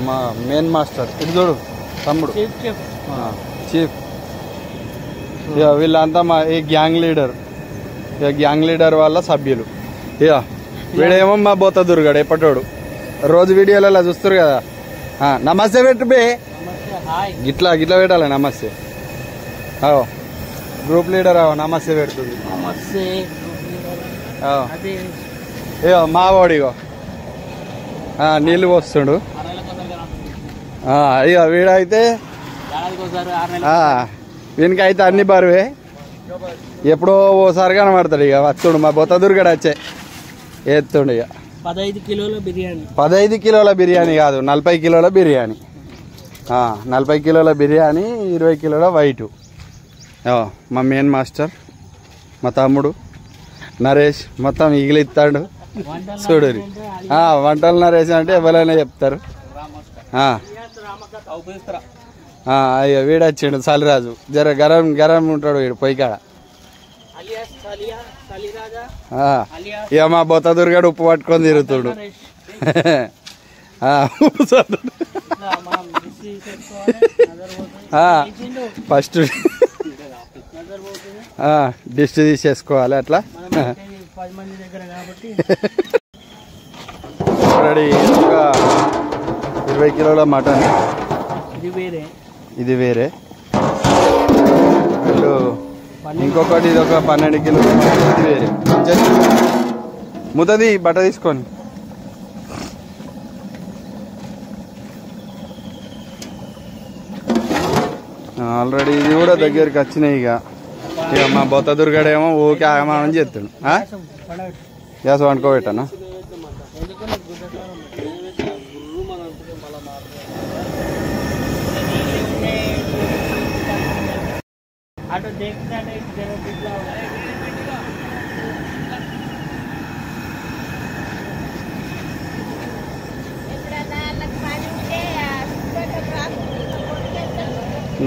మా main master ఇటు చూడు తమ్ముడు చీఫ్. ఇక వీళ్ళంతా మా ఈ గ్యాంగ్ లీడర్. ఇక గ్యాంగ్ లీడర్ వాళ్ళ సభ్యులు. ఇక వీడేమో మా బోత దుర్గాడు ఎప్పటోడు రోజు వీడియోలలో చూస్తారు కదా. నమస్తే పెట్టు బే, గిట్లా గిట్లా పెట్టాలి నమస్తే. గ్రూప్ లీడర్ నమస్తే పెడుతుంది. ఇగో మా వాడిగో నీళ్ళు పోస్తుండు. ఇక వీడైతే వీనికైతే అన్ని బరువే, ఎప్పుడో ఓసారి కనబడతాడు. ఇక వస్తుండు మా బొత్త దుర్గడు వచ్చే ఎత్తుండు. ఇక 15 కిలోల బిర్యానీ. 15 కిలోల బిర్యానీ కాదు, 40 కిలోల బిర్యానీ. 40 కిలోల బిర్యానీ, 20 కిలోల వైటు. మా మెయిన్ మాస్టర్ మా తమ్ముడు నరేష్ మొత్తం ఇగిలిస్తాడు చూడు. వంటలు నరేష్ అంటే ఎవరైనా చెప్తారు. అయ్యో వీడొచ్చిండు సలిరాజు, జర గరం గరం ఉంటాడు వీడు పొయ్యి కాడ. ఇక మా బొత్త దుర్గాడు ఉప్పు పట్టుకొని తిరుగుతుడు. ఫస్ట్ డిష్ తీసేసుకోవాలి అట్లా. ఆల్రెడీ ఒక 20 కిలోల మటన్ ఇది వేరే. ఇంకొకటి ఇది ఒక 12 కిలోల మటన్ ఇది వేరే. ముద్దది బట్ట తీసుకొని ఆల్రెడీ ఇది కూడా దగ్గరికి వచ్చినాయి. ఇక మా బొత్త దుర్గాడేమో ఊకే ఆగమని చెప్తాడు. గ్యాస్ వండుకోబెట్టానా?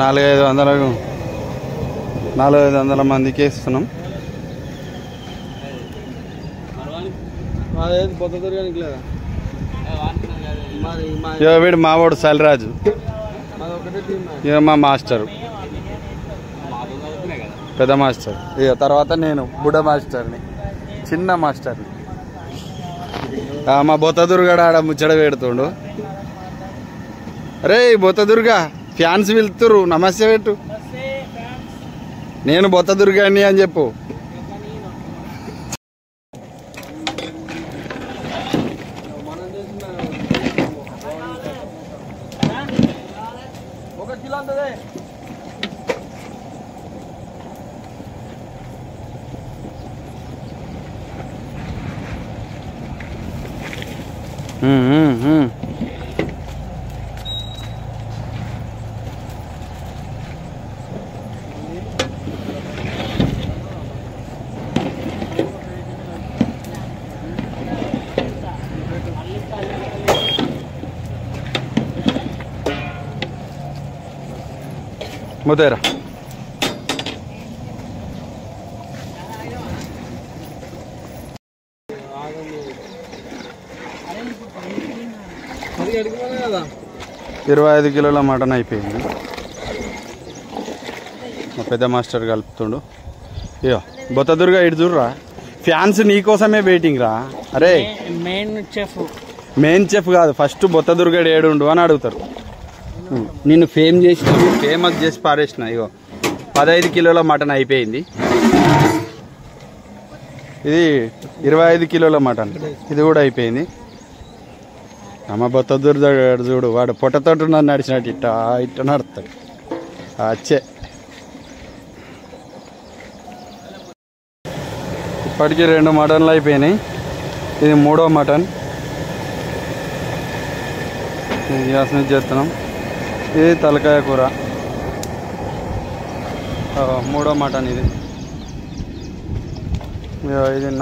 నాలుగు 500 మందికి ఇస్తున్నాం. వీడు మావాడు సలిరాజు, ఇక మా మాస్టరు పెద్ద మాస్టర్. ఇక తర్వాత నేను బుడ్డ మాస్టర్ని, చిన్న మాస్టర్ని. మా బొత్త దుర్గాడు ఆడ ముచ్చట పెడుతుండు. అరే బొత్త దుర్గా ఫ్యాన్స్ వెళ్తురు, నమస్తే పెట్టు. నేను బొత్త దుర్గాని అని చెప్పు. ముదేరా కదా. 25 కిలోల మటన్ అయిపోయింది. మా పెద్ద మాస్టర్ కలుపుతుండు. ఇయో బొత్త దుర్గా ఇటు చూడరా, ఫ్యాన్స్ నీకోసమే వెయిటింగ్ రా. అరే మెయిన్ చెఫ్ కాదు, ఫస్ట్ బొత్త దుర్గాడు ఏడుండు అని అడుగుతారు. నిన్ను ఫేమస్ చేసి పారేసిన. ఇగో 15 కిలోల మటన్ అయిపోయింది. ఇది 25 కిలోల మటన్, ఇది కూడా అయిపోయింది. అమ్మ బొత్త దుర్గాడు చూడు, వాడు పొట్టతోటి నన్ను నడిచినట్టు ఇట్ట ఇట్ట నడుస్తాడు. అచ్చే ఇప్పటికీ 2 మటన్లు అయిపోయినాయి. ఇది 3వ మటన్. గ్యాస్ మీద చేస్తున్నాం. ఇది తలకాయ కూర, 3వ మటన్. ఇది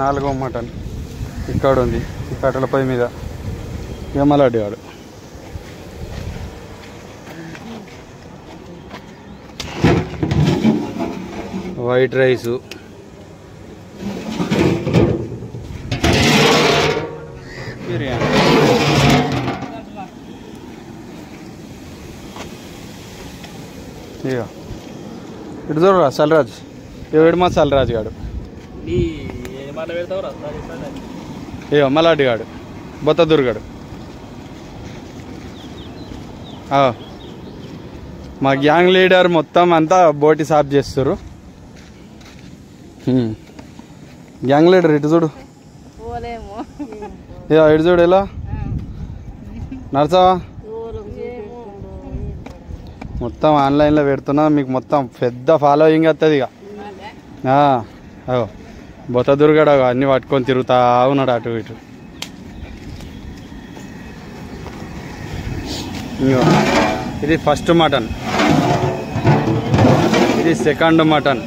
4వ మటన్. ఇక్కడ ఉంది ఈ కట్టెల పొయ్యి మీద. యమలాడి వాడు వైట్ రైసు, బిర్యానీ. ఇక ఇటు చూడరా సల్రాజ్ ఇవిడు మా సల్రాజ్ గాడు ఇక మలాడి గాడు బొత్తదుర్గాడు మా గ్యాంగ్ లీడర్ మొత్తం అంతా బోటి సాఫ్ చేస్తారు. గ్యాంగ్ లీడర్ ఇటు చూడు ఇటు చూడు ఎలా నడుచావా మొత్తం ఆన్లైన్లో పెడుతున్నా మీకు మొత్తం పెద్ద ఫాలోయింగ్ వస్తుంది ఇక. అగో బొత్తదుర్గాడు అన్నీ పట్టుకొని తిరుగుతా ఉన్నాడు అటు ఇటు. ఇది ఫస్ట్ మటన్, ఇది సెకండ్ మటన్,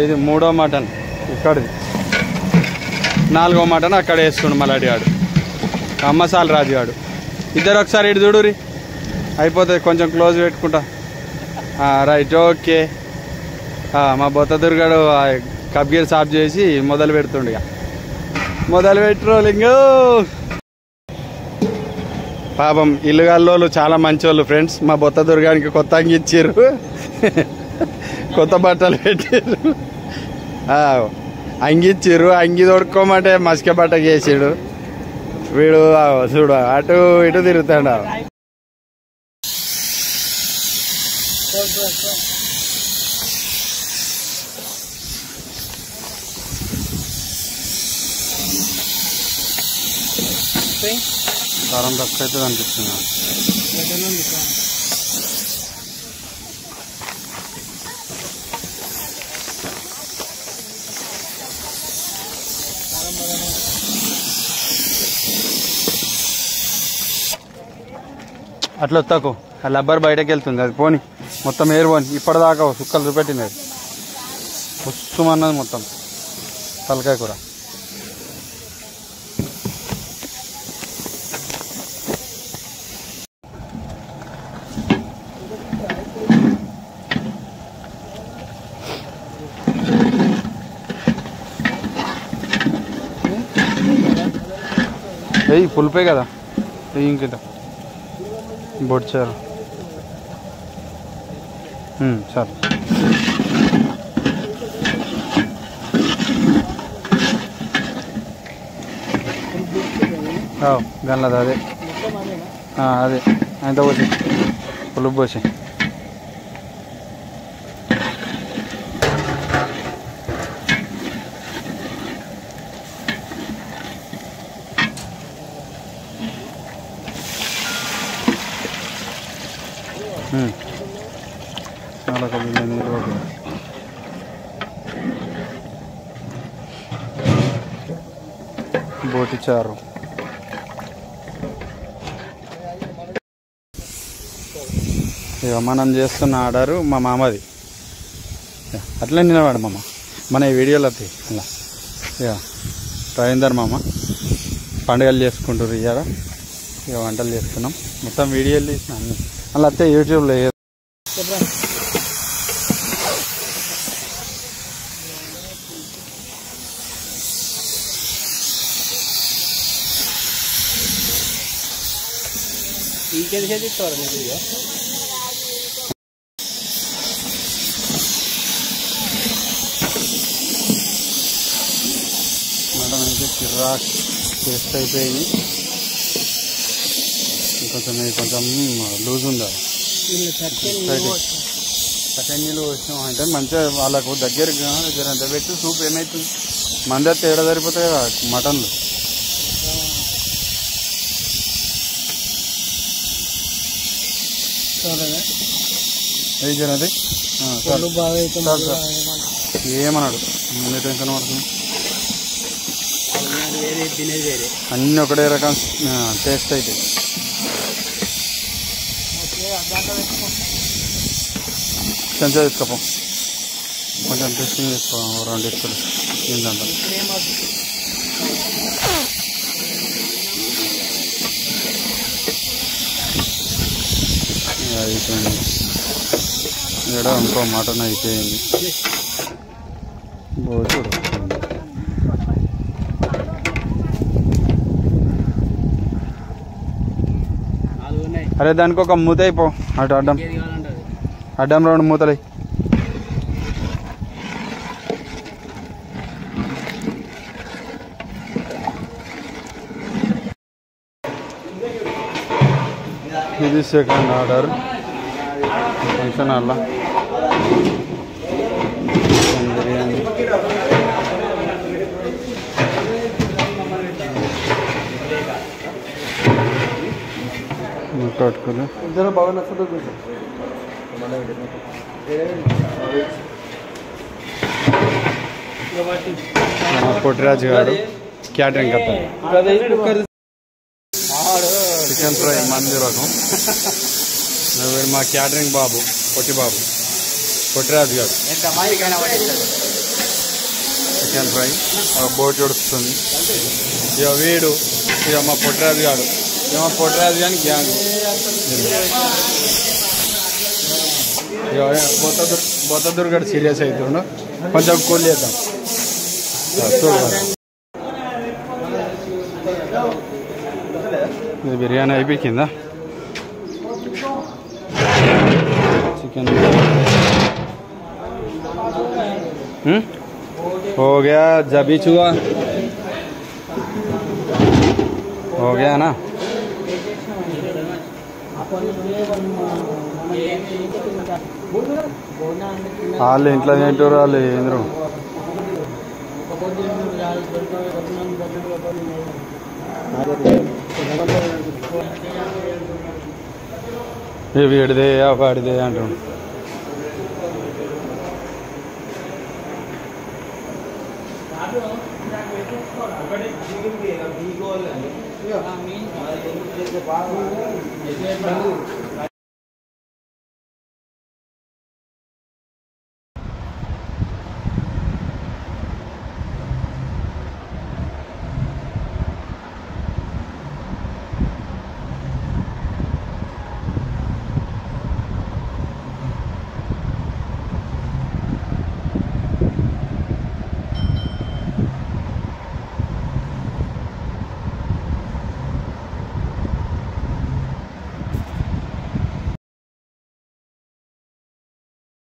ఇది మూడో మటన్ ఇక్కడిది, నాలుగో మటన్ అక్కడ వేస్తుండు మలాడి గాడు అమ్మసాల రాజు గాడు. ఇద్దరు ఒకసారి ఇటు చూడురి అయిపోతుంది కొంచెం క్లోజ్ పెట్టుకుంటా. Right okay. మా బొత్తదుర్గాడు కబ్గీర్ సాఫ్ చేసి మొదలు పెడుతుండగా మొదలు పెట్టురోలింగ్. పాపం ఇల్లుగాల్లోళ్ళు చాలా మంచోళ్ళు ఫ్రెండ్స్. మా బొత్తదుర్గానికి కొత్త అంగి ఇచ్చారు, కొత్త బట్టలు పెట్టారు, అంగి ఇచ్చారు. అంగి తొడుక్కోమంటే మసిక బట్ట చేసాడు వీడు. చూడు అటు ఇటు తిరుగుతాడు. కారం తక్కువ అయితే అనిపిస్తుంది. అట్లా వస్తాకు ఆ లబ్బర్ బయటకు వెళ్తుంది, అది పోని మొత్తం ఏరు పోని. ఇప్పటిదాకా సుక్కలు చూపెట్టింది, అది పుష్మన్నది మొత్తం తలకాయ కూర. వెయ్యి పులిపే కదా వెయ్యి ఇంకింత బొడ్చారు సార్. గన్నది అదే అదే అంత పోసి పులుపు పోసి. బోటి చారు ఇక మనం చేస్తున్న ఆర్డరు మా మామది. అట్లే నిలబడు మామ, మన ఈ వీడియోలో అలా ఇక రవీందర్ మామ పండుగలు చేసుకుంటారు. ఇక వంటలు చేసుకున్నాం, మొత్తం వీడియోలు తీసిన అన్ని అలా వస్తే యూట్యూబ్లో. మటన్ అయితే చిరాక్ టేస్ట్ అయిపోయింది. కొంచెం లూజ్ ఉందా, చక్కని నీళ్ళు వచ్చినాం అంటే మంచిగా వాళ్ళకు దగ్గరగా ఎంత పెట్టి సూప్ ఏమవుతుంది మంది తేడా సరిపోతాయి కదా మటన్లు. అది ఏమన్నాడు ముందు టెన్షన్ పడుతుంది. అన్నీ ఒకటే రకం టేస్ట్ అయితే. కొంచెం తీసుకోపో, కొంచెం టేస్టింగ్ తీసుకో, 2 ఇస్తులు ఏంటంట. అయిపోయింది ఇక్కడ ఇంకో మటన్ అయిపోయింది. బోటి ఉన్నాయి. అరే దానికి ఒక మూత అయిపో అటు అడ్డం ఏది కావాలంటే అది. అడ్డం 2 మూతలు ఇది సెకండ్ ఆర్డర్ ఫంక్షన్ హాల్లో బిర్యానీ కట్టుకుని ఇద్దరు బాగా నచ్చుతుంది పొట్టిరాజు గారు క్యాటరింగ్ కట్టారు చికెన్ ఫ్రై మంది రకం వీడు మా క్యాటరింగ్ బాబు పొట్టి బాబు పొట్టిరాజు గారు చికెన్ ఫ్రై బోట్ ఉడుస్తుంది ఇక వీడు ఇక మా పొట్టిరాజు గారు ఇక మా పొట్టిరాజు గాని గ్యాంగ్ ఇక బొత్తదుర్గడు సీరియస్ అవుతుండు కొంచెం కూల్ చేద్దాం చూడండి ఇది బిర్యానీ అయిపోయిందా చికెన్ हो गया जबी चुआ हो गया ना వాళ్ళు ఇంట్లో తింటారు వాళ్ళు ఏంద్రు వీడిదే వాడిదే అంటారు Yeah.